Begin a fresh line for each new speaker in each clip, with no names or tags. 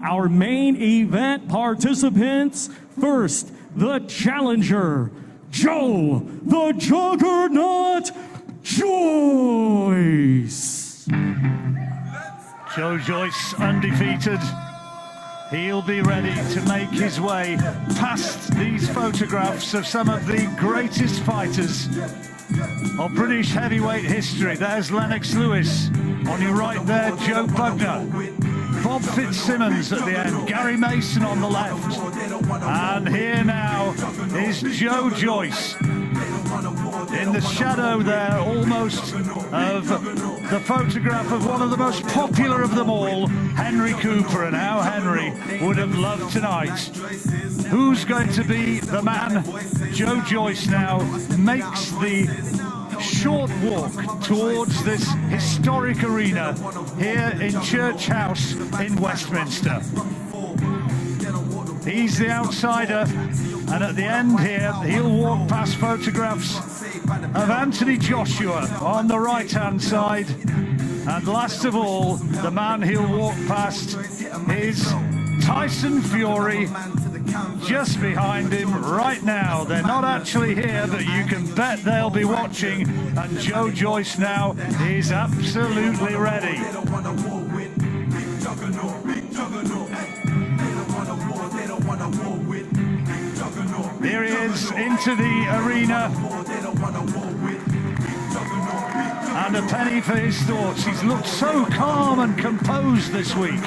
our main event participants. First, the challenger, Joe the Juggernaut JOYCE.
Joe JOYCE undefeated. He'll be ready to make his way past these photographs of some of the greatest fighters of British heavyweight history. There's Lennox Lewis. On your right there, Joe Bugner. Bob Fitzsimmons at the end. Gary Mason on the left. And here now is Joe JOYCE. In the shadow there, almost, of the photograph of one of the most popular of them all, Henry Cooper, and how Henry would have loved tonight. Who's going to be the man? Joe JOYCE now makes the short walk towards this historic arena here in Church House in Westminster. He's the outsider, and at the end here, he'll walk past photographs of Anthony Joshua on the right-hand side. And last of all, the man he'll walk past is Tyson Fury, just behind him right now. They're not actually here, but you can bet they'll be watching. And Joe JOYCE now is absolutely ready. Here he is into the arena. And a penny for his thoughts. He's looked so calm and composed this week.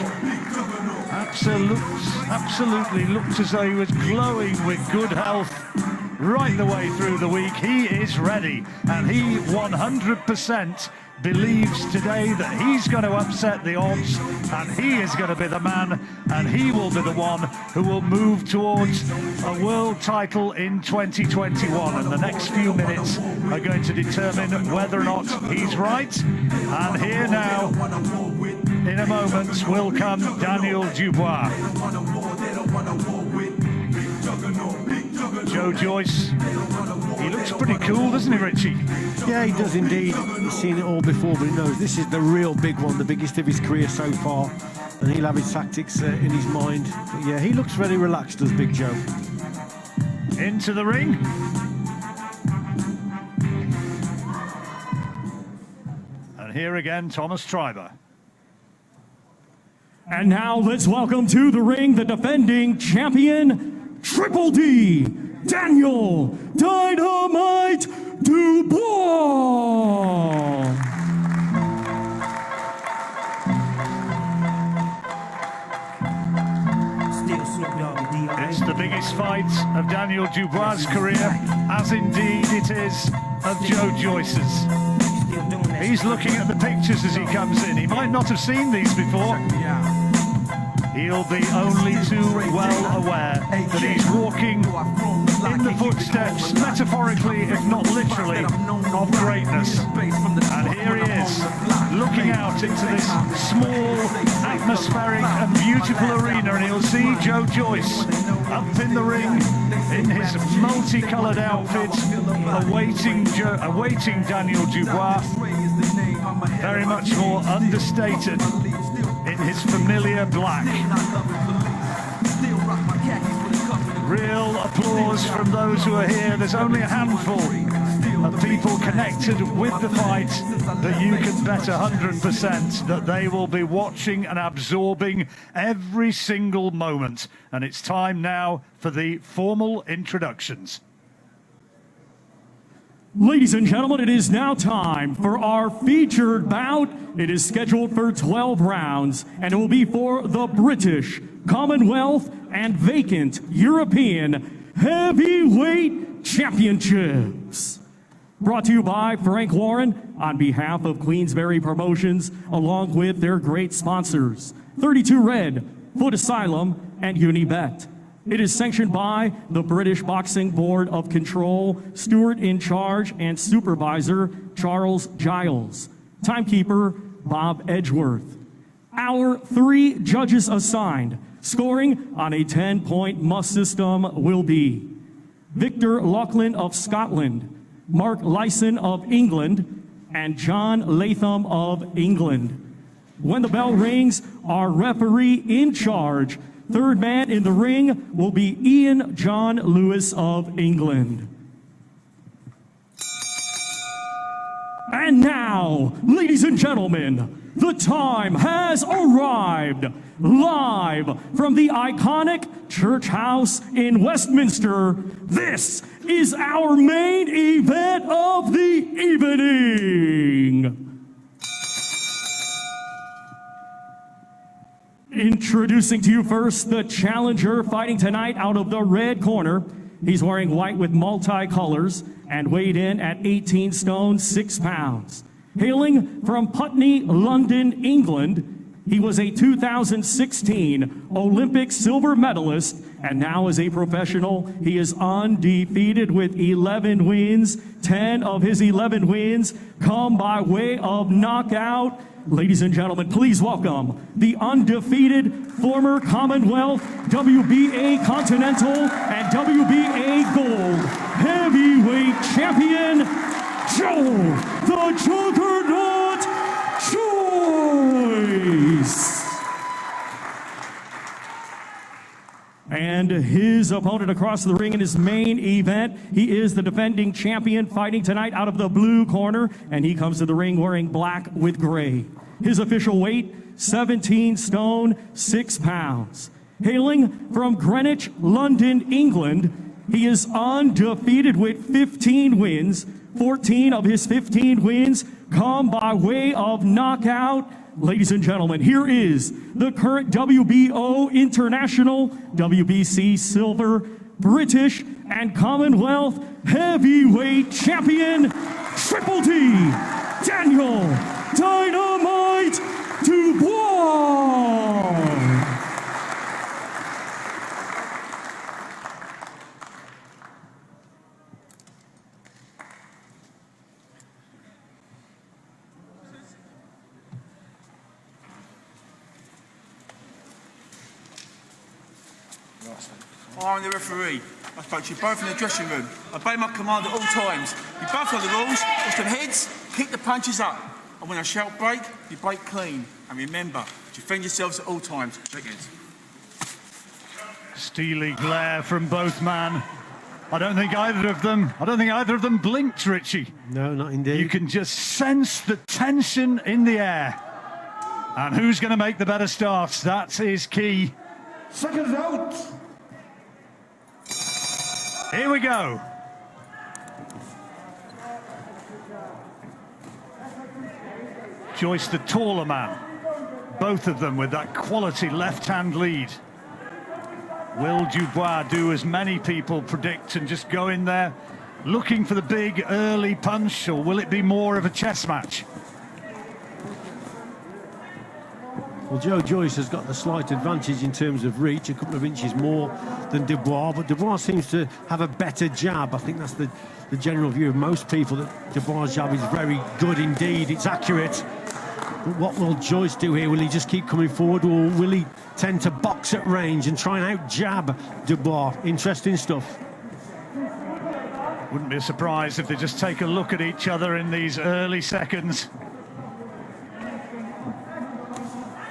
Absolutely looked as though he was glowing with good health right the way through the week. He is ready, and he 100% believes today that he's going to upset the odds, and he is going to be the man, and he will be the one who will move towards a world title in 2021. And the next few minutes are going to determine whether or not he's right. And here now, in a moment, will come Daniel Dubois. Joe JOYCE, he looks pretty cool, doesn't he, Richie?
Yeah, he does indeed. He's seen it all before, but he knows this is the real big one, the biggest of his career so far, and he'll have his tactics in his mind. But yeah, he looks very relaxed, does Big Joe.
Into the ring. And here again, Thomas Treiber.
And now let's welcome to the ring the defending champion, Triple D, Daniel Dynamite Dubois.
It's the biggest fight of Daniel Dubois' career, as indeed it is of Joe JOYCE's. He's looking at the pictures as he comes in. He might not have seen these before. He'll be only too well aware that he's walking in the footsteps, metaphorically, if not literally, of greatness. And here he is, looking out into this small, atmospheric and beautiful arena, and he'll see Joe JOYCE up in the ring in his multicoloured outfit, awaiting Daniel Dubois, very much more understated in his familiar black. Real applause from those who are here. There's only a handful of people connected with the fight, but you can bet 100% that they will be watching and absorbing every single moment. And it's time now for the formal introductions.
Ladies and gentlemen, it is now time for our featured bout. It is scheduled for 12 rounds, and it will be for the British, Commonwealth, and vacant European Heavyweight Championships. Brought to you by Frank Warren on behalf of Queensberry Promotions, along with their great sponsors, 32 Red, Foot Asylum, and Unibet. It is sanctioned by the British Boxing Board of Control, steward in charge and supervisor Charles Giles, timekeeper Bob Edgeworth. Our 3 judges assigned, scoring on a 10-point must system, will be Victor Laughlin of Scotland, Mark Lyson of England, and John Latham of England. When the bell rings, our referee in charge. Third man in the ring will be Ian John Lewis of England. And now, ladies and gentlemen, the time has arrived. Live from the iconic Church House in Westminster, this is our main event of the evening. Introducing to you first, the challenger fighting tonight out of the red corner. He's wearing white with multicolors and weighed in at 18 stone, 6 pounds. Hailing from Putney, London, England, he was a 2016 Olympic silver medalist, and now as a professional, he is undefeated with 11 wins. 10 of his 11 wins come by way of knockout. Ladies and gentlemen, please welcome the undefeated former Commonwealth, WBA Continental, and WBA Gold heavyweight champion, Joe the Juggernaut JOYCE. And his opponent across the ring in his main event, he is the defending champion fighting tonight out of the blue corner, and he comes to the ring wearing black with gray. His official weight, 17 stone, 6 pounds. Hailing from Greenwich, London, England, he is undefeated with 15 wins. 14 of his 15 wins come by way of knockout. Ladies and gentlemen, here is the current WBO International, WBC Silver, British, and Commonwealth Heavyweight Champion, Triple D, Daniel Dynamite DUBOIS.
I'm the referee. I spoke to you both in the dressing room. I obey my command at all times. You both know the rules. Lift them heads, kick the punches up. And when I shout break, you break clean. And remember, defend yourselves at all times. Shake hands.
Steely glare from both men. I don't think either of them blinked, Richie.
No, not indeed.
You can just sense the tension in the air. And who's going to make the better start? That is key.
Seconds out.
Here we go. JOYCE, the taller man. Both of them with that quality left-hand lead. Will DUBOIS do as many people predict and just go in there looking for the big early punch, or will it be more of a chess match?
Well, JOYCE has got the slight advantage in terms of reach, a couple of inches more than DUBOIS, but DUBOIS seems to have a better jab. I think that's the general view of most people, that DUBOIS' jab is very good indeed. It's accurate. But what will JOYCE do here? Will he just keep coming forward, or will he tend to box at range and try and out-jab DUBOIS? Interesting stuff.
Wouldn't be surprised if they just take a look at each other in these early seconds.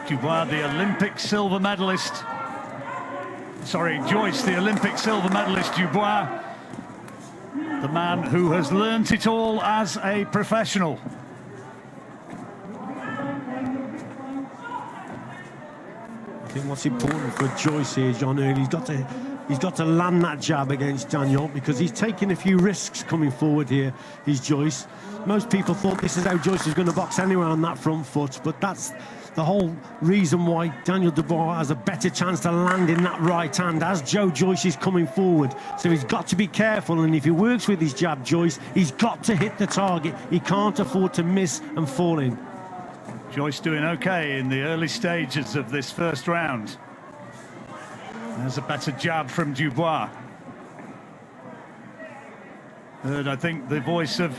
DUBOIS, the Olympic silver medalist. Sorry, JOYCE, the Olympic silver medalist. DUBOIS, the man who has learnt it all as a professional.
I think what's important for JOYCE here, John Early, he's got to land that jab against Daniel, because he's taking a few risks coming forward here. He's JOYCE. Most people thought this is how JOYCE was going to box anyway on that front foot, but that's the whole reason why Daniel DUBOIS has a better chance to land in that right hand as JOYCE is coming forward. So he's got to be careful, and if he works with his jab, JOYCE, he's got to hit the target. He can't afford to miss and fall in.
JOYCE doing okay in the early stages of this first round. There's a better jab from DUBOIS. Heard, I think, the voice of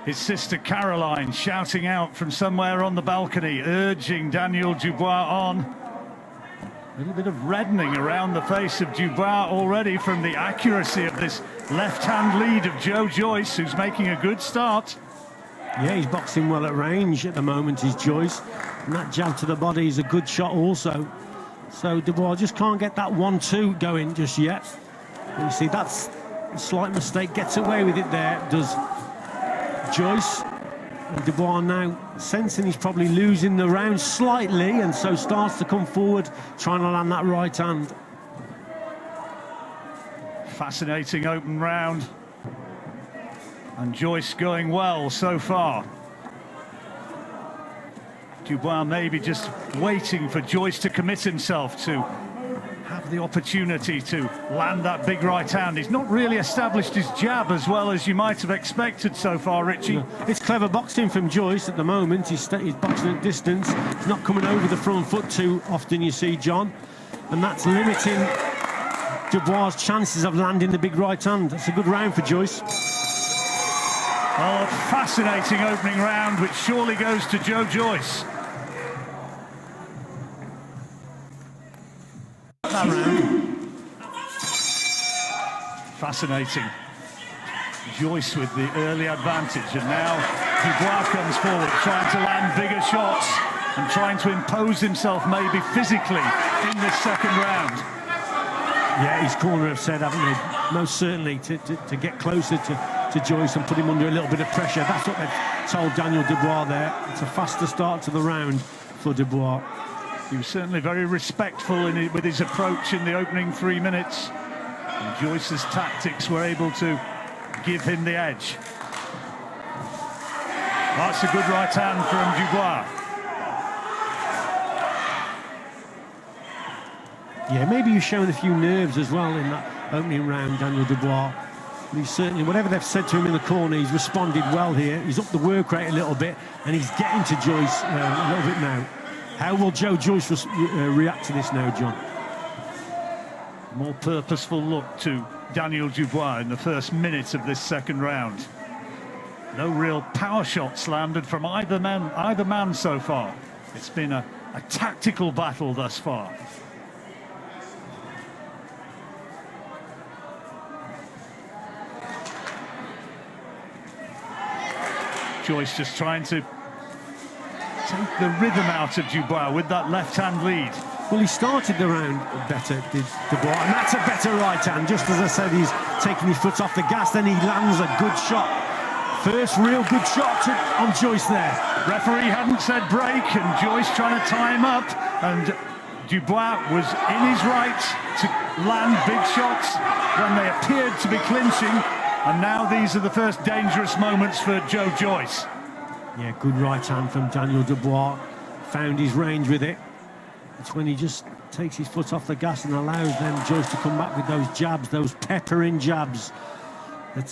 his sister Caroline shouting out from somewhere on the balcony, urging Daniel DUBOIS on. A little bit of reddening around the face of DUBOIS already from the accuracy of this left-hand lead of JOYCE, who's making a good start.
Yeah, he's boxing well at range at the moment, he's JOYCE. And that jab to the body is a good shot also. So Dubois just can't get that 1-2 going just yet. You see, that's a slight mistake. Gets away with it there, does Joyce. And Dubois now sensing he's probably losing the round slightly, and so starts to come forward, trying to land that right hand.
Fascinating open round. And Joyce going well so far. Dubois maybe just waiting for Joyce to commit himself to have the opportunity to land that big right hand. He's not really established his jab as well as you might have expected so far, Richie.
No, it's clever boxing from Joyce at the moment. He's boxing at distance. He's not coming over the front foot too often, you see, John. And that's limiting Dubois' chances of landing the big right hand. That's a good round for Joyce.
Oh, fascinating opening round, which surely goes to Joyce.
That round.
Fascinating. Joyce with the early advantage, and now Dubois comes forward, trying to land bigger shots and trying to impose himself maybe physically in this second round.
Yeah, his corner have said, haven't they? Most certainly to get closer to Joyce and put him under a little bit of pressure. That's what they've told Daniel Dubois there. It's a faster start to the round for Dubois.
He was certainly very respectful with his approach in the opening 3 minutes. And Joyce's tactics were able to give him the edge. That's a good right hand from Dubois.
Yeah, maybe he's shown a few nerves as well in that opening round, Daniel Dubois. But he's certainly, whatever they've said to him in the corner, he's responded well here. He's upped the work rate a little bit, and he's getting to Joyce a little bit now. How will Joyce react to this now, John?
More purposeful look to Daniel Dubois in the first minute of this second round. No real power shots landed from either man so far. It's been a tactical battle thus far. Joyce just trying to take the rhythm out of Dubois with that left-hand lead.
Well, he started the round better, did Dubois, and that's a better right hand. Just as I said, he's taking his foot off the gas, then he lands a good shot. First real good shot on Joyce there.
Referee hadn't said break, and Joyce trying to tie him up, and Dubois was in his right to land big shots when they appeared to be clinching, and now these are the first dangerous moments for Joyce.
Yeah, good right hand from Daniel Dubois. Found his range with it. It's when he just takes his foot off the gas and allows then Joyce to come back with those jabs, those peppering jabs, that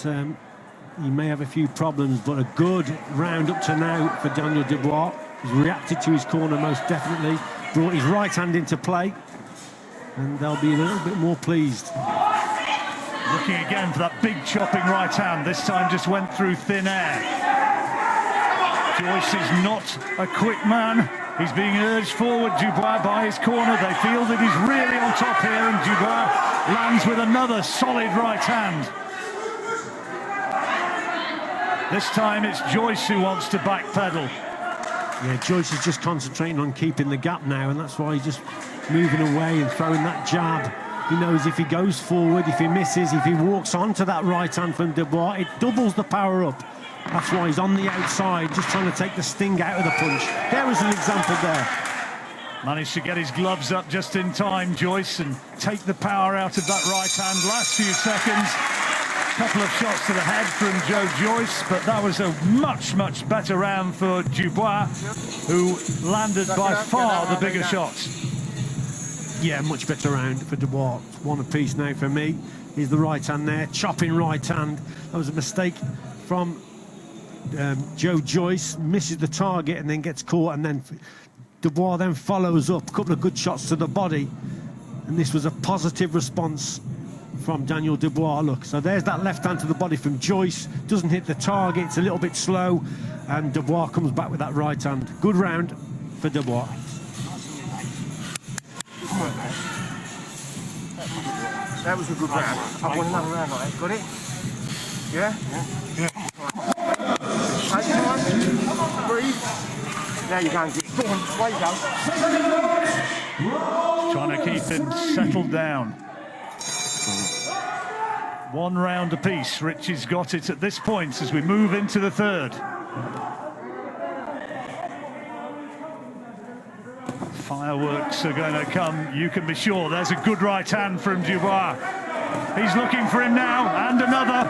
he may have a few problems, but a good round up to now for Daniel Dubois. He's reacted to his corner most definitely, brought his right hand into play, and they'll be a little bit more pleased.
Looking again for that big chopping right hand, this time just went through thin air. Joyce is not a quick man. He's being urged forward, Dubois, by his corner. They feel that he's really on top here, and Dubois lands with another solid right hand. This time it's Joyce who wants to backpedal.
Yeah, Joyce is just concentrating on keeping the gap now, and that's why he's just moving away and throwing that jab. He knows if he goes forward, if he misses, if he walks onto that right hand from Dubois, it doubles the power up. That's why he's on the outside, just trying to take the sting out of the punch. There was an example there.
Managed to get his gloves up just in time, Joyce, and take the power out of that right hand. Last few seconds, a couple of shots to the head from Joyce, but that was a much, much better round for Dubois, who landed by far the bigger shots.
Yeah, much better round for Dubois. One apiece now for me. Here's the right hand there, chopping right hand. That was a mistake from Joyce, misses the target and then gets caught, and then Dubois then follows up. A couple of good shots to the body, and this was a positive response from Daniel Dubois. Look, so there's that left hand to the body from Joyce, doesn't hit the target, it's a little bit slow, and Dubois comes back with that right hand. Good round for Dubois.
That was a good round. I want another round like that. Got it? Yeah? Yeah. Take it on. Breathe. Now you go and get Go on, way down.
Trying to keep him settled down. 1 round apiece. Richie's got it at this point as we move into the third. Fireworks are going to come, you can be sure. There's a good right hand from Dubois. He's looking for him now, and another.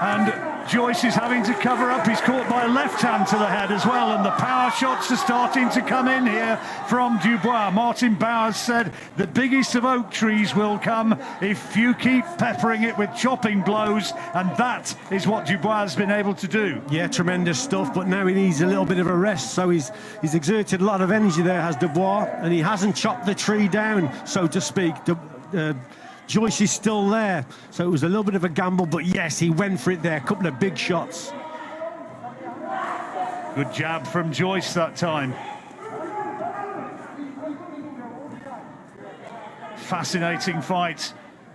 And Joyce is having to cover up. He's caught by a left hand to the head as well, and the power shots are starting to come in here from Dubois. Martin Bowers said the biggest of oak trees will come if you keep peppering it with chopping blows, and that is what Dubois has been able to do.
Yeah, tremendous stuff, but now he needs a little bit of a rest, so he's exerted a lot of energy there, has Dubois, and he hasn't chopped the tree down, so to speak. Joyce is still there, so it was a little bit of a gamble, but yes, he went for it there. A couple of big shots.
Good jab from Joyce that time. Fascinating fight,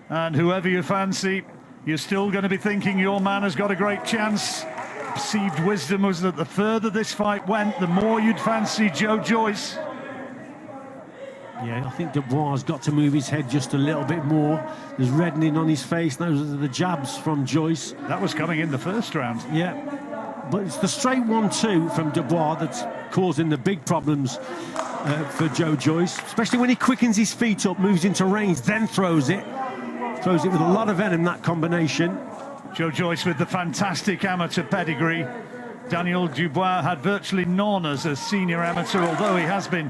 and whoever you fancy, you're still going to be thinking your man has got a great chance. Perceived wisdom was that the further this fight went, the more you'd fancy Joe Joyce.
Yeah, I think Dubois has got to move his head just a little bit more. There's reddening on his face. Those are the jabs from Joyce.
That was coming in the first round.
Yeah, but it's the straight 1-2 from Dubois that's causing the big problems for Joe Joyce, especially when he quickens his feet up, moves into range, then throws it with a lot of venom, that combination.
Joe Joyce with the fantastic amateur pedigree. Daniel Dubois had virtually none as a senior amateur, although he has been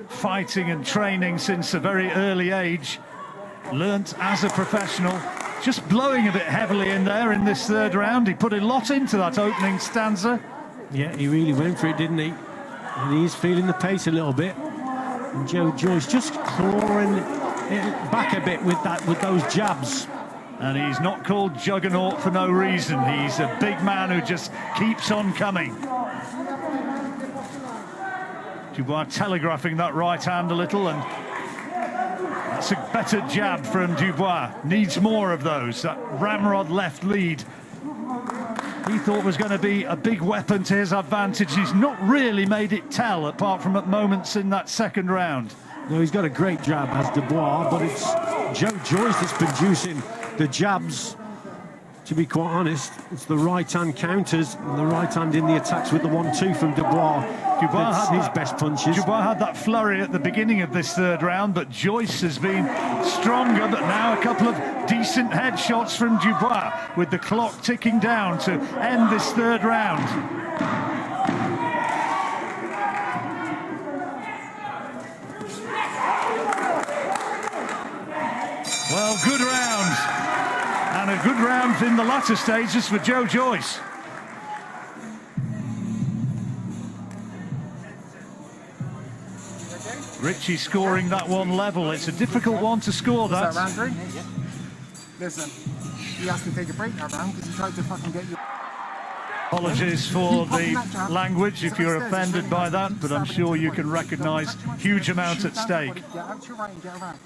fighting and training since a very early age. Learnt as a professional, just blowing a bit heavily in there in this third round. He put a lot into that opening stanza.
Yeah, he really went for it, didn't he? And he is feeling the pace a little bit. And Joe Joyce just clawing it back a bit with those jabs.
And he's not called Juggernaut for no reason. He's a big man who just keeps on coming. Dubois telegraphing that right hand a little, and that's a better jab from Dubois. Needs more of those. That ramrod left lead he thought was going to be a big weapon to his advantage. He's not really made it tell, apart from at moments in that second round.
No, he's got a great jab, has Dubois, but it's Joe Joyce that's producing the jabs. To be quite honest, it's the right-hand counters and the right hand in the attacks with the 1-2 from Dubois.
Dubois had
his best punches.
Dubois had that flurry at the beginning of this third round, but Joyce has been stronger. But now a couple of decent headshots from Dubois, with the clock ticking down to end this third round. Well, good round. And a good round in the latter stages for Joe Joyce. Richie scoring that one level. It's a difficult one to score, that.
Is that round 3? Yeah. Listen, he has to take a break that round because he tried to fucking get you.
Apologies for the language if you're offended by that, but I'm sure you can recognise huge amount at stake.
Get out to your right and get around.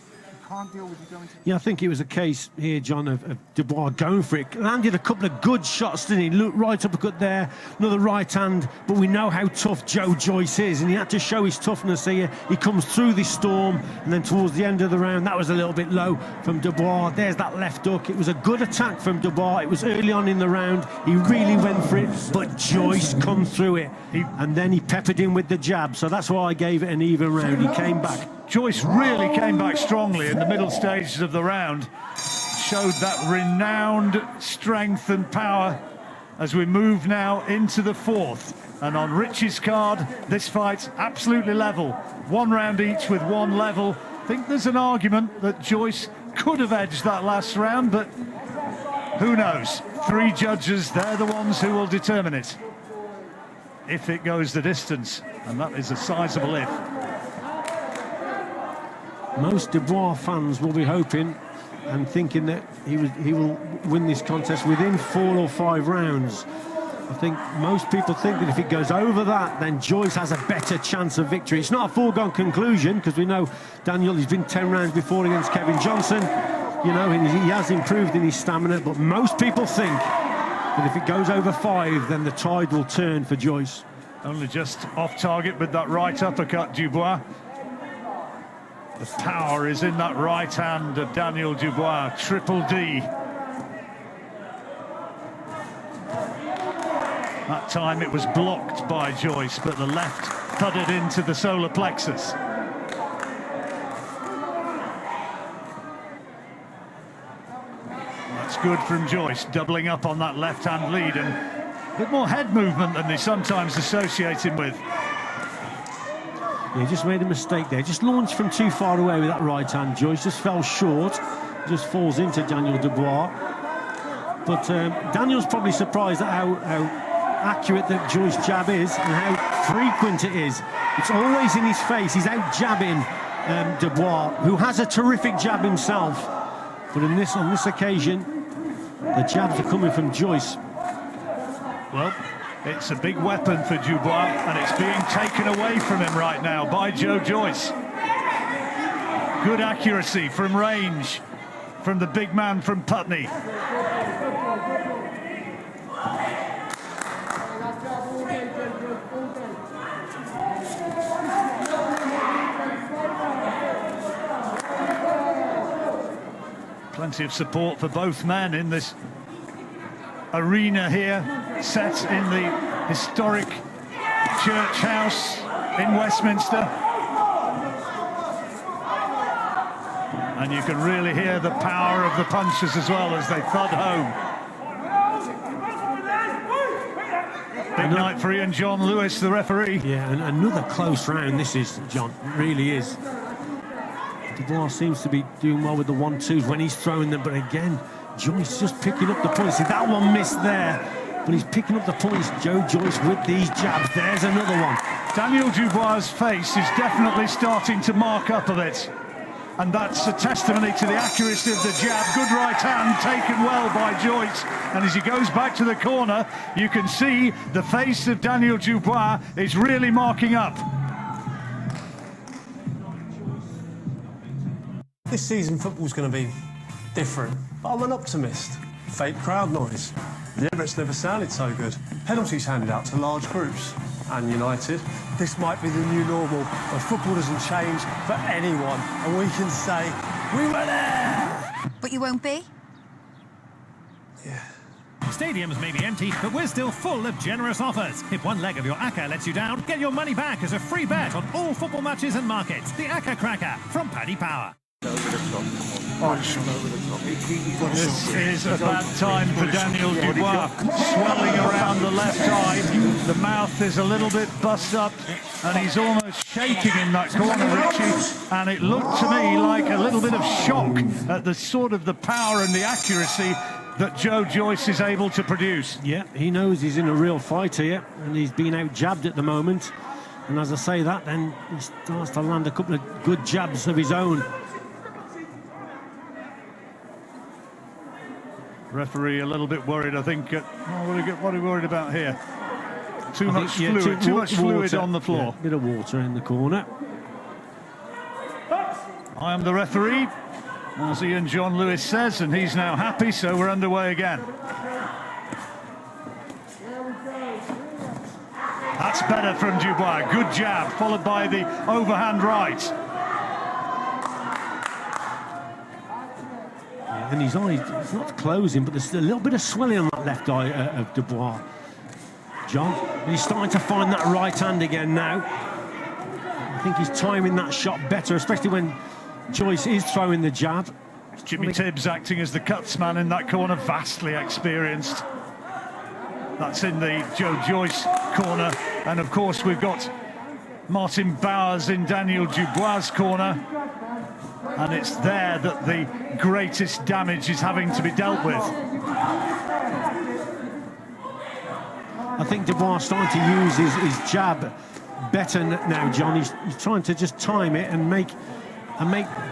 Can't deal with you going to...
Yeah, I think it was a case here, John, of Dubois going for it. Landed a couple of good shots, didn't he? Looked right uppercut there, another right hand. But we know how tough Joe Joyce is, and he had to show his toughness here. He comes through this storm, and then towards the end of the round, that was a little bit low from Dubois. There's that left hook. It was a good attack from Dubois. It was early on in the round. He really went for it, but Joyce come through it. And then he peppered him with the jab. So that's why I gave it an even round. He came back.
Joyce really came back strongly in the middle stages of the round. Showed that renowned strength and power as we move now into the fourth. And on Richie's card, this fight absolutely level. 1 round each with 1 level. I think there's an argument that Joyce could have edged that last round, but who knows? 3 judges, they're the ones who will determine it. If it goes the distance, and that is a sizable if.
Most Dubois fans will be hoping and thinking that he will win this contest within 4 or 5 rounds. I think most people think that if it goes over that, then Joyce has a better chance of victory. It's not a foregone conclusion, because we know Daniel, he's been 10 rounds before against Kevin Johnson. You know, and he has improved in his stamina, but most people think that if it goes over 5, then the tide will turn for Joyce.
Only just off target with that right uppercut, Dubois. The power is in that right hand of Daniel Dubois, triple D. That time it was blocked by Joyce, but the left thudded into the solar plexus. That's good from Joyce, doubling up on that left-hand lead, and a bit more head movement than they sometimes associate him with.
Yeah, he just made a mistake there. Just launched from too far away with that right hand. Joyce just fell short. Just falls into Daniel Dubois. But Daniel's probably surprised at how accurate that Joyce's jab is and how frequent it is. It's always in his face. He's out jabbing Dubois, who has a terrific jab himself. But on this occasion, the jabs are coming from Joyce.
Well, it's a big weapon for Dubois, and it's being taken away from him right now by Joe Joyce. Good accuracy from range from the big man from Putney. Plenty of support for both men in this arena here, set in the historic church house in Westminster. And you can really hear the power of the punches as well as they thud home. Big night for Ian John Lewis, the referee.
Yeah, and another close round this is, John. It really is. Dubois seems to be doing well with the 1-2s when he's throwing them, but again, Joyce just picking up the points. See, that one missed there, but he's picking up the points. Joe Joyce with these jabs. There's another one.
Daniel Dubois' face is definitely starting to mark up a bit, and that's a testimony to the accuracy of the jab. Good right hand taken well by Joyce, and as he goes back to the corner, you can see the face of Daniel Dubois is really marking up.
This season football's going to be different, but I'm an optimist. Fake crowd noise. The Emirates never sounded so good. Penalties handed out to large groups. And United, this might be the new normal, where football doesn't change for anyone, and we can say, we were there!
But you won't be?
Yeah.
Stadiums may be empty, but we're still full of generous offers. If one leg of your ACCA lets you down, get your money back as a free bet on all football matches and markets. The ACCA Cracker from Paddy Power.
This is a bad time for Daniel Dubois. Swelling around the left eye. The mouth is a little bit bust up, and he's almost shaking in that corner, Richie. And it looked to me like a little bit of shock at the sort of the power and the accuracy that Joe Joyce is able to produce.
Yeah, he knows he's in a real fight here, and he's been out jabbed at the moment. And as I say that, then he starts to land a couple of good jabs of his own.
Referee a little bit worried, I think. What are we worried about here? Too much fluid on the floor.
Yeah, bit of water in the corner.
I am the referee, as Ian John Lewis says, and he's now happy, so we're underway again. That's better from Dubois. Good jab, followed by the overhand right.
And his eye, it's not closing, but there's a little bit of swelling on that left eye of Dubois. John, he's starting to find that right hand again now. I think he's timing that shot better, especially when Joyce is throwing the jab.
Jimmy Tibbs acting as the cuts man in that corner, vastly experienced. That's in the Joe Joyce corner. And of course, we've got Martin Bowers in Daniel Dubois' corner. And it's there that the greatest damage is having to be dealt with.
I think Dubois is starting to use his jab better now, John. He's trying to just time it and make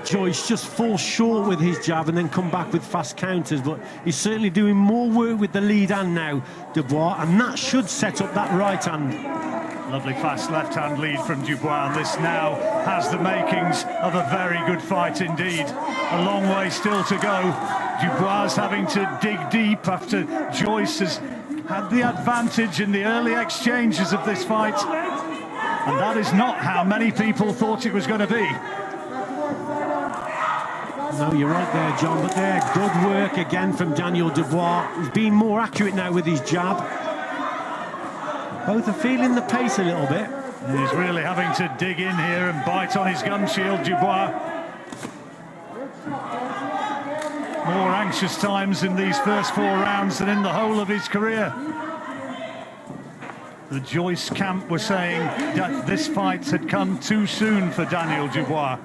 Joyce just fall short with his jab and then come back with fast counters. But he's certainly doing more work with the lead hand now, Dubois, and that should set up that right hand.
Lovely fast left-hand lead from Dubois, and this now has the makings of a very good fight indeed. A long way still to go. Dubois having to dig deep after Joyce has had the advantage in the early exchanges of this fight, and that is not how many people thought it was going to be.
No, you're right there, John, but there, good work again from Daniel Dubois. He's being more accurate now with his jab. Both are feeling the pace a little bit.
He's really having to dig in here and bite on his gum shield, Dubois. More anxious times in these first 4 rounds than in the whole of his career. The Joyce camp were saying that this fight had come too soon for Daniel Dubois.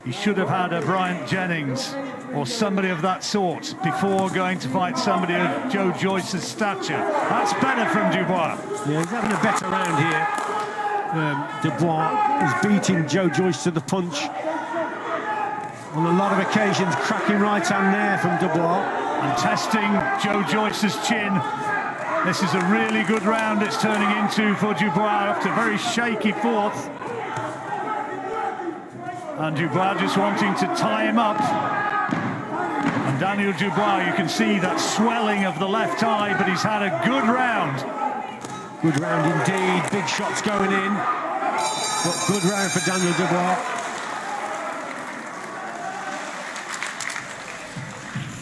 He should have had a Bryant Jennings or somebody of that sort before going to fight somebody of Joe Joyce's stature. That's better from Dubois.
Yeah, he's having a better round here. Dubois is beating Joe Joyce to the punch. On a lot of occasions, cracking right hand there from Dubois.
And testing Joe Joyce's chin. This is a really good round it's turning into for Dubois after a very shaky 4th. And Dubois just wanting to tie him up. And Daniel Dubois, you can see that swelling of the left eye, but he's had a good round.
Good round indeed, big shots going in. But good round for Daniel Dubois.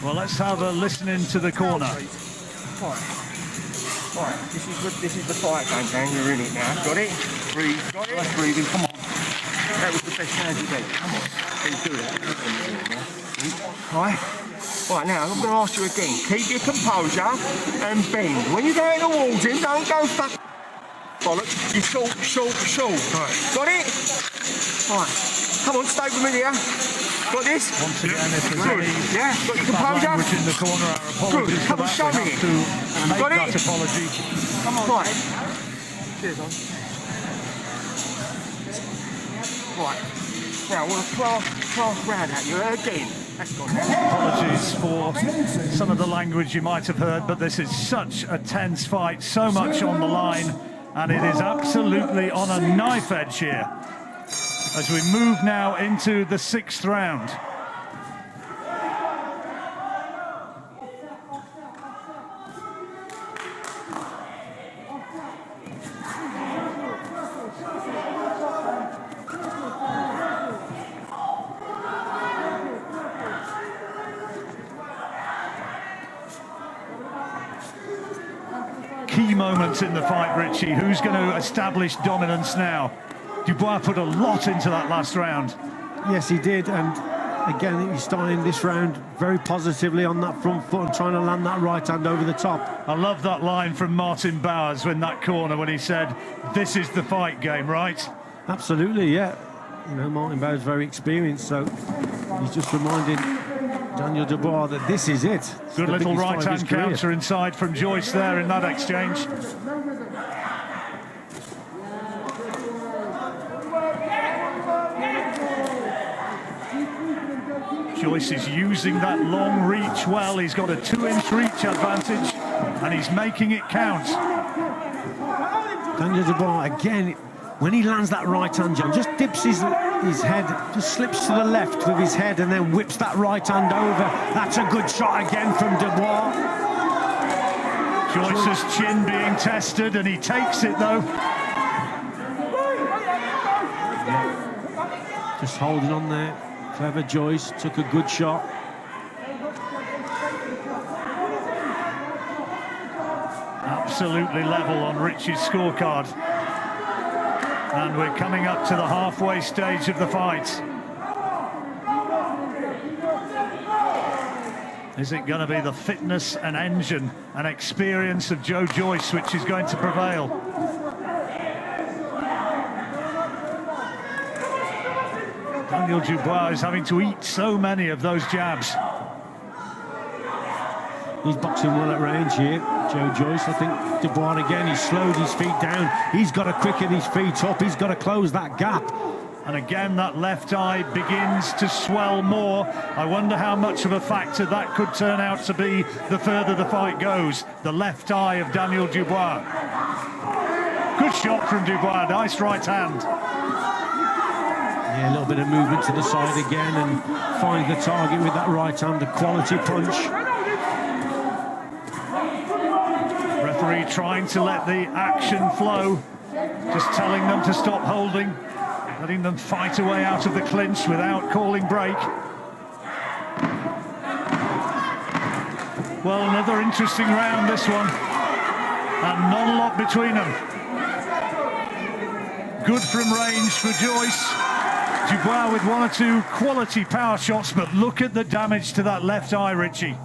Well, let's have a listen into the corner.
Right, this is the fight game, gang. You're in it now. Got it? Breathe. Got it? Nice breathing, come on. That was the best round you did. Come on. Please do that. Right. Right, now, I'm going to ask you again. Keep your composure and bend. When you go towards him, don't go fuck bollocks. You short. Right. Got it? Right. Come on, stay with me here. Got this?
Once again, if there's
good.
any
Yeah, got your composure.
language in the corner, our apologies
Good.
for
Come on,
that.
show
We
me
have
it.
to make
Got
that
it?
apology.
Come on. Right. Cheers, on. Right. Now, I want to class round at you again. That's gone now.
Apologies for some of the language you might have heard, but this is such a tense fight, so much on the line, and it is absolutely on a knife edge here as we move now into the 6th round. Key moments in the fight, Richie. Who's going to establish dominance now? Dubois put a lot into that last round.
Yes, he did, and again, he's starting this round very positively on that front foot and trying to land that right hand over the top.
I love that line from Martin Bowers in that corner when he said, "This is the fight game, right?"
Absolutely, yeah. You know, Martin Bowers very experienced, so he's just reminding Daniel Dubois that this is it. It's
Good
the
little
biggest fight of his
right-hand
career.
counter inside from Joyce there in that exchange. Joyce is using that long reach well. He's got a 2-inch reach advantage, and he's making it count.
Daniel Dubois, again, when he lands that right hand, John, just dips his head, just slips to the left with his head and then whips that right hand over. That's a good shot again from Dubois.
Joyce's chin being tested, and he takes it, though.
Just holding on there. Clever Joyce, took a good shot.
Absolutely level on Richie's scorecard. And we're coming up to the halfway stage of the fight. Is it going to be the fitness and engine and experience of Joe Joyce which is going to prevail? Daniel Dubois is having to eat so many of those jabs.
He's boxing well at range here, Joe Joyce. I think Dubois again, he slowed his feet down. He's got to quicken his feet up. He's got to close that gap.
And again, that left eye begins to swell more. I wonder how much of a factor that could turn out to be the further the fight goes. The left eye of Daniel Dubois. Good shot from Dubois, nice right hand.
Yeah, a little bit of movement to the side again and find the target with that right hand, a quality punch.
trying to let the action flow, just telling them to stop holding, letting them fight away out of the clinch without calling break. Well, another interesting round, this one, and not a lot between them. Good from range for Joyce. Dubois with one or two quality power shots, but look at the damage to that left eye, Richie.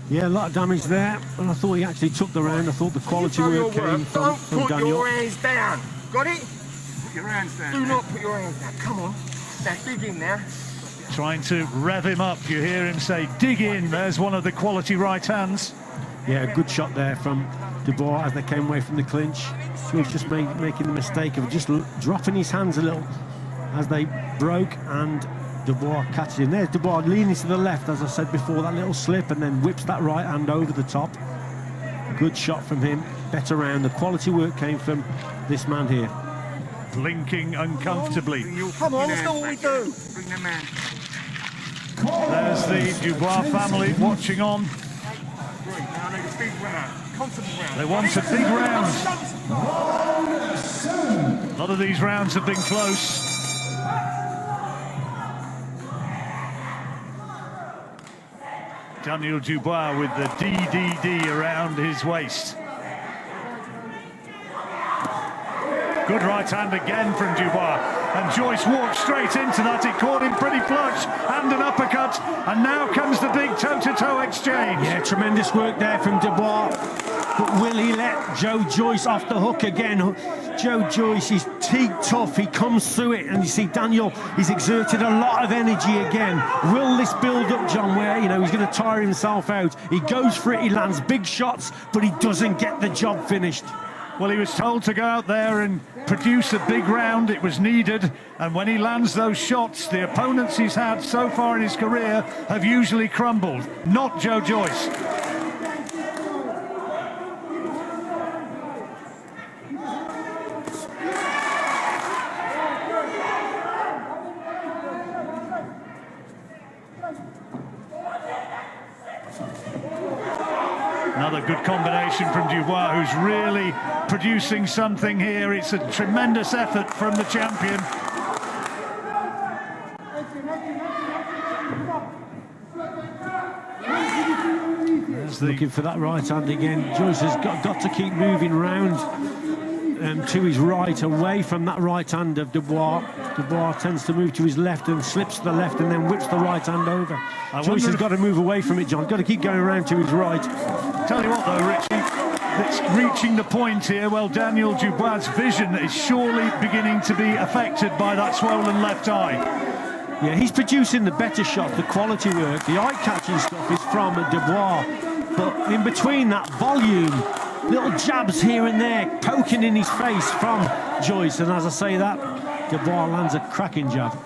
Yeah, a lot of damage there, and I thought he actually took the round. I thought the quality work came from
Don't put
Daniel.
your hands down. Got it? Put your hands down. Do not put your hands down. Come on. Now dig in there.
Trying to rev him up. You hear him say, dig in. There's one of the quality right hands.
Yeah, good shot there from Dubois as they came away from the clinch. He was just making the mistake of just dropping his hands a little as they broke, and Dubois catches him. There's Dubois leaning to the left, as I said before, that little slip, and then whips that right hand over the top. Good shot from him. Better round. The quality work came from this man here.
Blinking uncomfortably.
Come on, that's all we do. Bring them in.
There's the Dubois family watching on.
Now they need a big round. Confident round.
They want a big round. A lot of these rounds have been close. Daniel Dubois with the DDD around his waist. Good right hand again from Dubois. And Joyce walked straight into that. It caught him pretty flush. And an uppercut. And now comes the big toe-to-toe exchange.
Yeah, tremendous work there from Dubois. But will he let Joe Joyce off the hook again? Joe Joyce is teak tough. He comes through it. And you see Daniel, he's exerted a lot of energy again. Will this build up, John, where, you know, he's going to tire himself out? He goes for it. He lands big shots, but he doesn't get the job finished.
Well, he was told to go out there and produce a big round. It was needed. And when he lands those shots, the opponents he's had so far in his career have usually crumbled. Not Joe Joyce. Another good combination from Dubois, who's really producing something here. It's a tremendous effort from the champion.
Looking for that right hand again. Joyce has got to keep moving round to his right, away from that right hand of Dubois. Dubois tends to move to his left and slips to the left and then whips the right hand over. Joyce has got to move away from it, John. Got to keep going around to his right.
Tell you what, though, Richie, it's reaching the point here. Well, Daniel Dubois' vision is surely beginning to be affected by that swollen left eye.
Yeah, he's producing the better shots, the quality work. The eye-catching stuff is from Dubois. But in between that volume, little jabs here and there, poking in his face from Joyce. And as I say that, Dubois lands a cracking jab.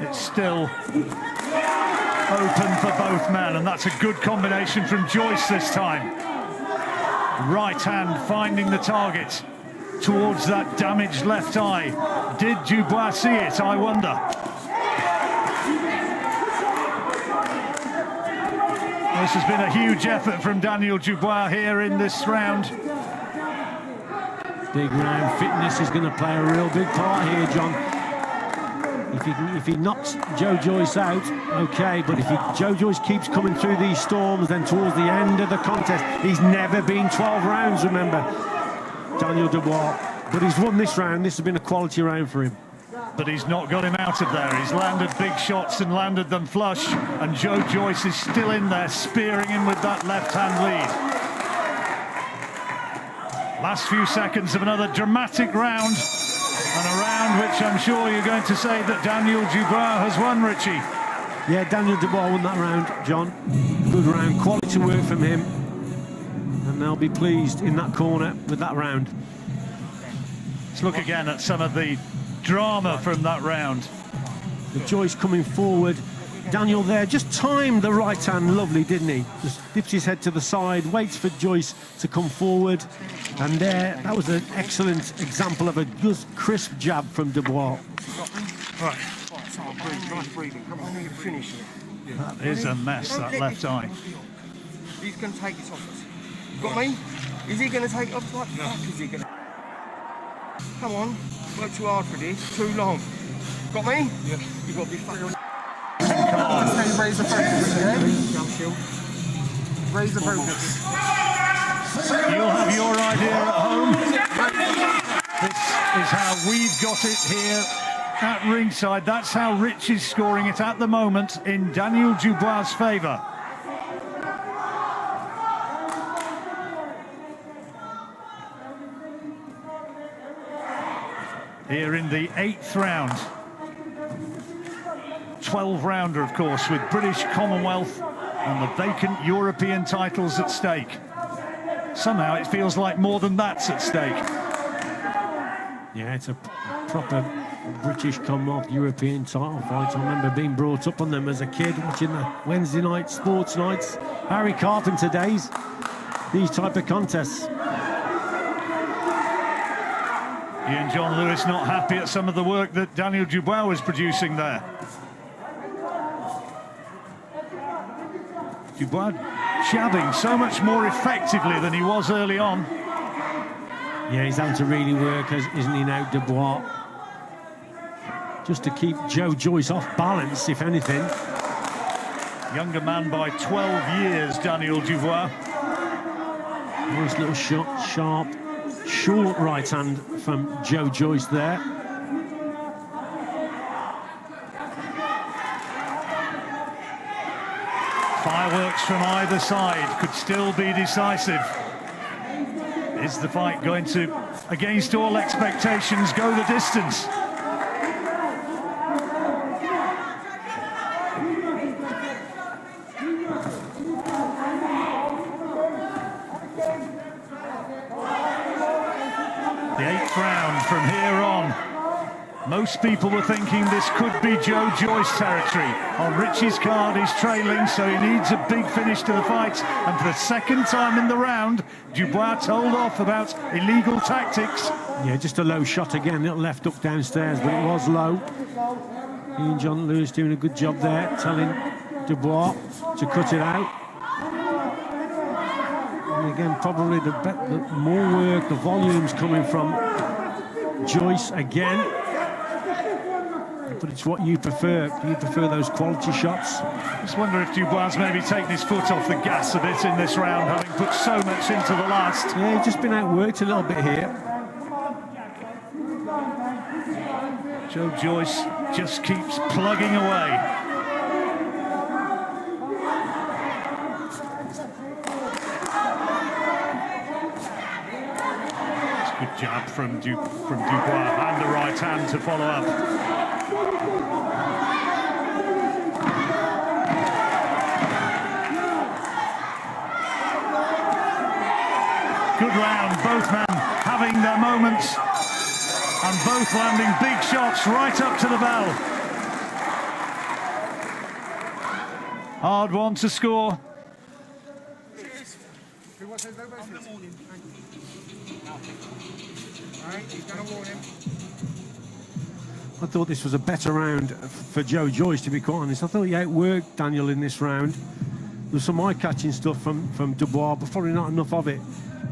It's still open for both men, and that's a good combination from Joyce this time. Right hand finding the target towards that damaged left eye. Did Dubois see it, I wonder? This has been a huge effort from Daniel Dubois here in this round.
Big round. Fitness is going to play a real big part here, John. If he knocks Joe Joyce out, okay, but if Joe Joyce keeps coming through these storms, then towards the end of the contest, he's never been 12 rounds, remember, Daniel Dubois. But he's won this round. This has been a quality round for him.
But he's not got him out of there. He's landed big shots and landed them flush, and Joe Joyce is still in there, spearing him with that left-hand lead. Last few seconds of another dramatic round, and a round which I'm sure you're going to say that Daniel Dubois has won, Richie.
Yeah, Daniel Dubois won that round, John. Good round, quality work from him. And they'll be pleased in that corner with that round.
Let's look again at some of the drama from that round.
The Joyce coming forward. Daniel there just timed the right hand lovely, didn't he? Just dips his head to the side, waits for Joyce to come forward. And there, that was an excellent example of a good, crisp jab from Dubois.
Right.
Nice breathing. Come on, you can finish it.
That is a mess, that left eye.
He's going to take this off us. Got me? Is he going to take off? What the fuck is he going to... Come on. Worked too hard for this. Too long. Got me? Yeah. You've got to be fucking...
Raise the focus, yeah? Raise the focus.
You'll have your idea at home. This is how we've got it here at ringside. That's how Rich is scoring it at the moment in Daniel Dubois' favour. Here in the 8th round. 12-rounder, of course, with British, Commonwealth and the vacant European titles at stake. Somehow it feels like more than that's at stake.
Yeah, it's a proper British Commonwealth European title fight. I remember being brought up on them as a kid, watching the Wednesday night sports nights, Harry Carpenter days, these type of contests.
Ian John Lewis not happy at some of the work that Daniel Dubois was producing there. Dubois jabbing so much more effectively than he was early on.
Yeah, he's having to really work, isn't he now, Dubois? Just to keep Joe Joyce off balance, if anything.
Younger man by 12 years, Daniel Dubois.
Nice little shot, sharp, short right hand from Joe Joyce there.
Fireworks from either side could still be decisive. Is the fight going to, against all expectations, go the distance? The 8th round from here on. Most people were thinking this could be Joe Joyce territory. On Richie's card, he's trailing, so he needs a big finish to the fight. And for the second time in the round, Dubois told off about illegal tactics.
Yeah, just a low shot again, little left up downstairs, but it was low. Ian John Lewis doing a good job there, telling Dubois to cut it out. And again, probably the more work, the volume's coming from Joyce again. But it's what you prefer. You prefer those quality shots.
Just wonder if Dubois maybe taken his foot off the gas a bit in this round, having put so much into the last.
Yeah, he's just been outworked a little bit here.
Joe Joyce just keeps plugging away. It's a good jab from Dubois, and the right hand to follow up. Good round, both men having their moments and both landing big shots right up to the bell. Hard one to score.
I thought this was a better round for Joe Joyce, to be quite honest. I thought he outworked Daniel in this round. There was some eye-catching stuff from Dubois, but probably not enough of it.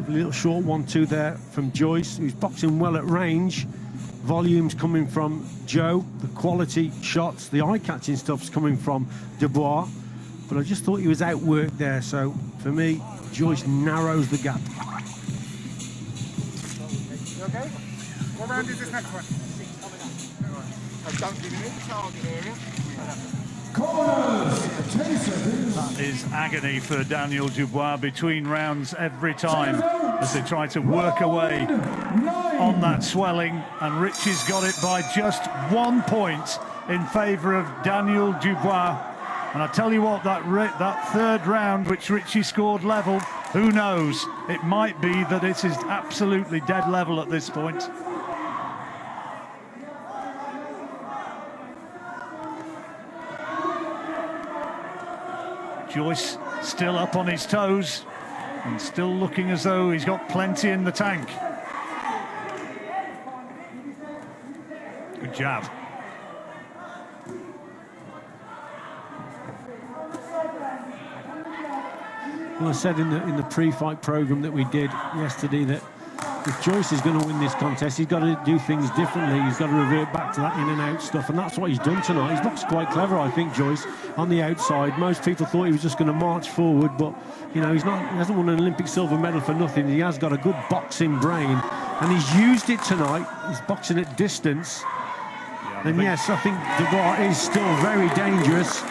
A little short 1-2 there from Joyce, who's boxing well at range. Volume's coming from Joe, the quality shots, the eye-catching stuff's coming from Dubois. But I just thought he was outworked there, so for me, Joyce narrows the gap.
You okay? What round is this next one? Don't give me the target area.
That is agony for Daniel Dubois between rounds every time as they try to work away on that swelling, and Richie's got it by just 1 point in favour of Daniel Dubois. And I tell you what, that 3rd round which Richie scored level, who knows, it might be that it is absolutely dead level at this point. Joyce still up on his toes and still looking as though he's got plenty in the tank. Good jab.
Well, I said in the pre-fight program that we did yesterday that if Joyce is going to win this contest, he's got to do things differently. He's got to revert back to that in and out stuff, and that's what he's done tonight. He's boxed quite clever, I think, Joyce, on the outside. Most people thought he was just going to march forward, but you know, he hasn't won an Olympic silver medal for nothing. He has got a good boxing brain, and he's used it tonight. He's boxing at distance, and yes, I think Dubois is still very dangerous.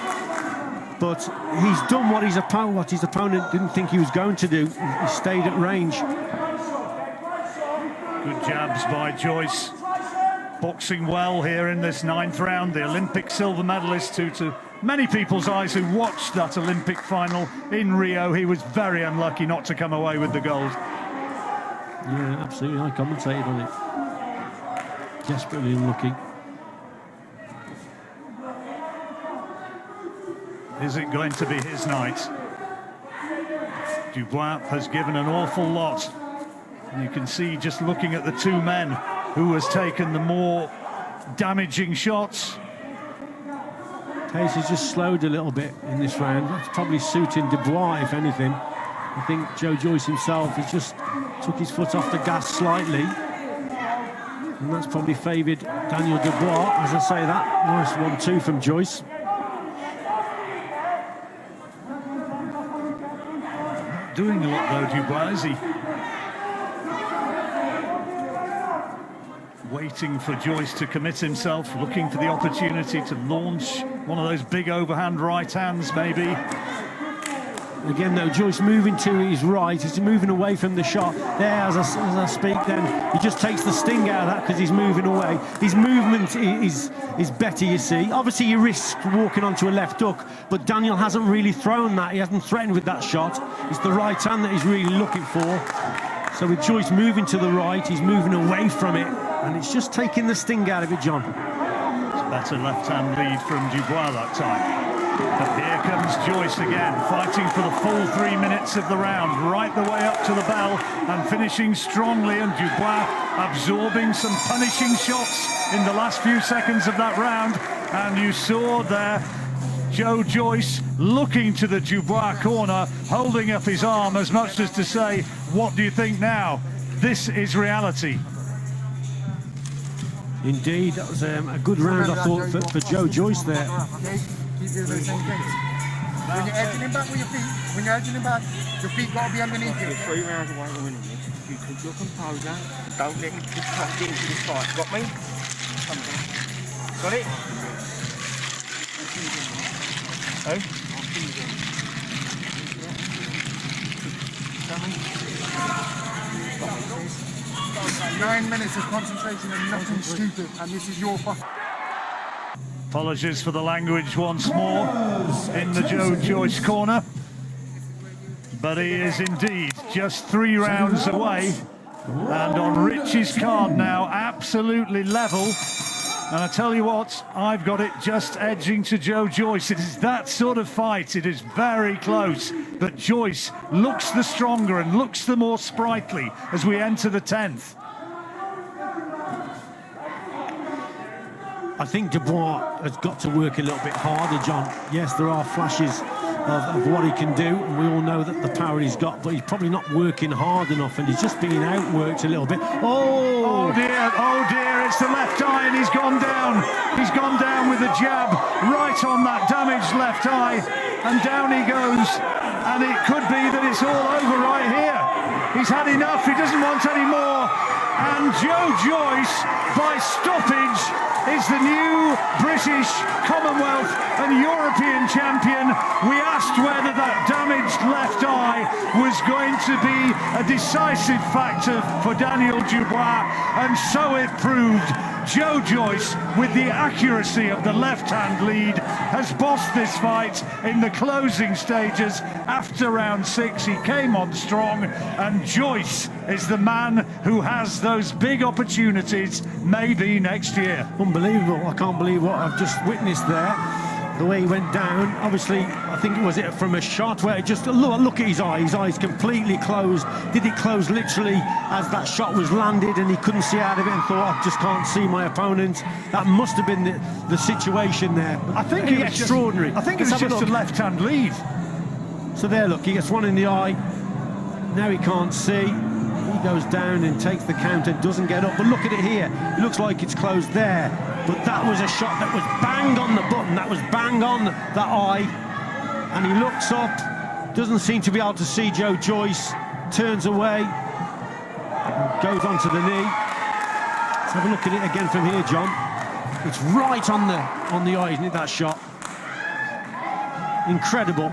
But he's done what his opponent didn't think he was going to do. He stayed at range.
Good jabs by Joyce. Boxing well here in this 9th round. The Olympic silver medalist, who to many people's eyes who watched that Olympic final in Rio, he was very unlucky not to come away with the gold.
Yeah, absolutely. I commentated on it. Desperately unlucky.
Is it going to be his night? Dubois has given an awful lot. And you can see, just looking at the two men, who has taken the more damaging shots.
Pace has just slowed a little bit in this round. That's probably suiting Dubois, if anything. I think Joe Joyce himself has just took his foot off the gas slightly. And that's probably favoured Daniel Dubois, as I say that. Nice 1-2 from Joyce.
Doing a lot though, Dubois, is he? Waiting for Joyce to commit himself, looking for the opportunity to launch one of those big overhand right hands, maybe.
Again, though, Joyce moving to his right, he's moving away from the shot. There, as I speak, then he just takes the sting out of that because he's moving away. His movement is better, you see. Obviously, he risks walking onto a left hook, but Daniel hasn't really thrown that. He hasn't threatened with that shot. It's the right hand that he's really looking for. So with Joyce moving to the right, he's moving away from it, and it's just taking the sting out of it, John.
It's a better left-hand lead from Dubois that time. But here comes Joyce again, fighting for the full 3 minutes of the round, right the way up to the bell, and finishing strongly, and Dubois absorbing some punishing shots in the last few seconds of that round. And you saw there Joe Joyce looking to the Dubois corner, holding up his arm as much as to say, what do you think now? This is reality.
Indeed, that was a good round, I thought, for Joe Joyce there.
Keep doing the same thing. When you're edging him back with your feet got to be underneath you.
3 rounds away from winning this. You keep your composure. Don't let him get into this fight. Got me? Got it?
Oh? 9 minutes of concentration and nothing stupid, and this is your fucking...
Apologies for the language once more in the Joe Joyce corner. But he is indeed just 3 rounds away. And on Rich's card now, absolutely level. And I tell you what, I've got it just edging to Joe Joyce. It is that sort of fight. It is very close. But Joyce looks the stronger and looks the more sprightly as we enter the 10th.
I think Dubois has got to work a little bit harder, John. Yes, there are flashes of what he can do, and we all know that the power he's got, but he's probably not working hard enough, and he's just being outworked a little bit. Oh
dear, it's the left eye, and he's gone down. He's gone down with a jab right on that damaged left eye, and down he goes. And it could be that it's all over right here. He's had enough, he doesn't want any more. And Joe Joyce, by stoppage, is the new British, Commonwealth and European champion. We asked whether that damaged left eye was going to be a decisive factor for Daniel Dubois, and so it proved. Joe Joyce, with the accuracy of the left-hand lead, has bossed this fight in the closing stages. After round 6, he came on strong, and Joyce is the man who has those big opportunities, maybe next year.
Unbelievable. I can't believe what I've just witnessed there. The way he went down, obviously, I think it was from a shot where it just, look at his eyes completely closed. Did it close literally as that shot was landed and he couldn't see out of it and thought, I just can't see my opponent? That must have been the situation there.
I think it was
extraordinary.
I think it was just a left-hand lead.
So there, look, he gets one in the eye. Now he can't see. He goes down and takes the count and doesn't get up. But look at it here. It looks like it's closed there. But that was a shot that was banged on the button. That was banged on that eye. And he looks up, doesn't seem to be able to see Joe Joyce, turns away, and goes onto the knee. Let's have a look at it again from here, John. It's right on the eye, isn't it, that shot? Incredible.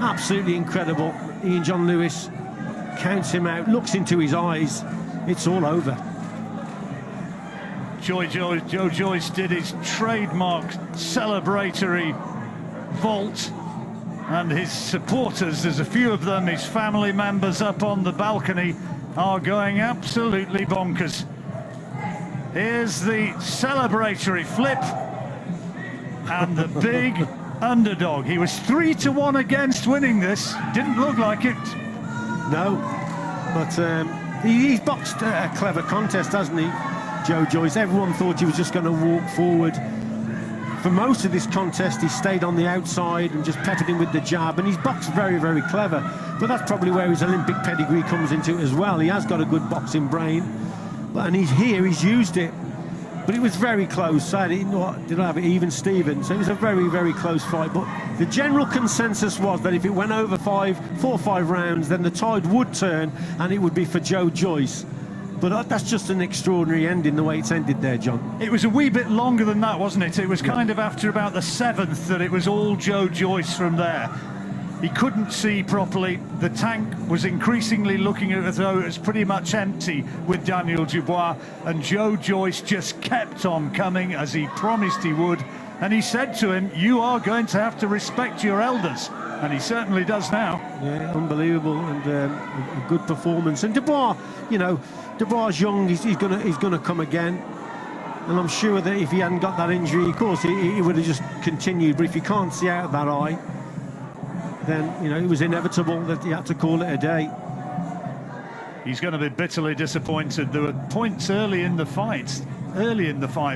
Absolutely incredible. Ian John Lewis counts him out, looks into his eyes. It's all over.
Joe Joyce did his trademark celebratory vault, and his supporters, there's a few of them, his family members up on the balcony, are going absolutely bonkers. Here's the celebratory flip, and the big underdog. He was 3-1 against winning this. Didn't look like it.
No, but he's boxed a clever contest, hasn't he, Joe Joyce? Everyone thought he was just going to walk forward. For most of this contest, he stayed on the outside and just peppered him with the jab, and he's boxed very, very clever. But that's probably where his Olympic pedigree comes into it as well. He has got a good boxing brain, and he's used it. But it was very close. I didn't have it even Steven. So it was a very, very close fight. But the general consensus was that if it went over 4 or 5 rounds, then the tide would turn and it would be for Joe Joyce. But that's just an extraordinary ending, the way it's ended there, John.
It was a wee bit longer than that, wasn't it? It was kind of after about the 7th that it was all Joe Joyce from there. He couldn't see properly. The tank was increasingly looking as though it was pretty much empty with Daniel Dubois, and Joe Joyce just kept on coming as he promised he would. And he said to him, "You are going to have to respect your elders." And he certainly does now.
Yeah, unbelievable, and a good performance. And Dubois, you know, Dubois young, he's gonna come again. And I'm sure that if he hadn't got that injury, of course, he would have just continued. But if he can't see out of that eye, then, you know, it was inevitable that he had to call it a day.
He's going to be bitterly disappointed. There were points early in the fight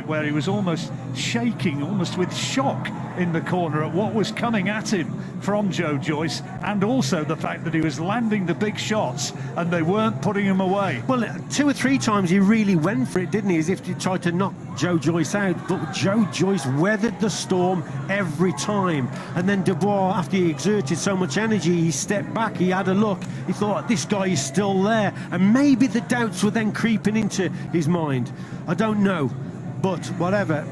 where he was almost shaking, almost with shock in the corner at what was coming at him from Joe Joyce, and also the fact that he was landing the big shots and they weren't putting him away.
Well, 2 or 3 times he really went for it, didn't he? As if he tried to knock Joe Joyce out. But Joe Joyce weathered the storm every time. And then Dubois, after he exerted so much energy, he stepped back, he had a look, he thought, this guy is still there. And maybe the doubts were then creeping into his mind. I don't know, but whatever.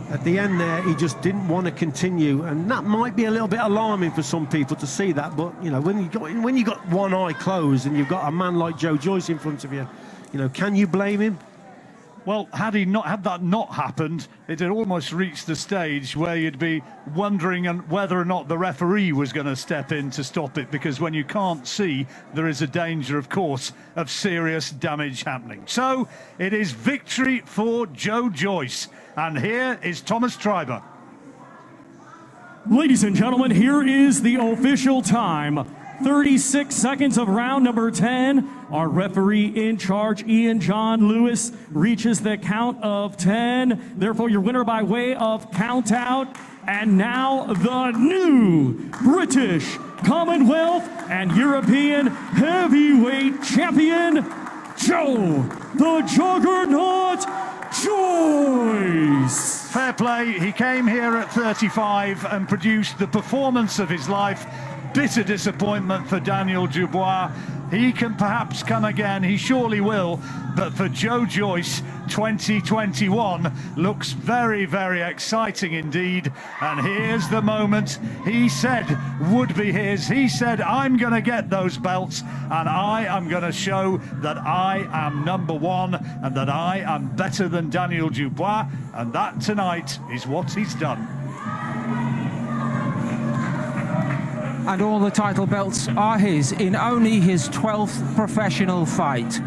At the end there, he just didn't want to continue, and that might be a little bit alarming for some people to see that. But you know, when you got one eye closed and you've got a man like Joe Joyce in front of you, you know, can you blame him?
Well, had that not happened, it had almost reached the stage where you'd be wondering whether or not the referee was going to step in to stop it, because when you can't see, there is a danger, of course, of serious damage happening. So it is victory for Joe Joyce, and here is Thomas Treiber.
Ladies and gentlemen, here is the official time. 36 seconds of round number 10. Our referee in charge, Ian John Lewis, reaches the count of 10. Therefore, your winner by way of count out. And now the new British, Commonwealth, and European heavyweight champion, Joe the Juggernaut Joyce.
Fair play. He came here at 35 and produced the performance of his life. Bitter disappointment for Daniel Dubois. He can perhaps come again, he surely will, but for Joe Joyce, 2021 looks very, very exciting indeed. And here's the moment he said would be his. He said, I'm going to get those belts, and I am going to show that I am number one and that I am better than Daniel Dubois, and that tonight is what he's done.
And all the title belts are his in only his 12th professional fight.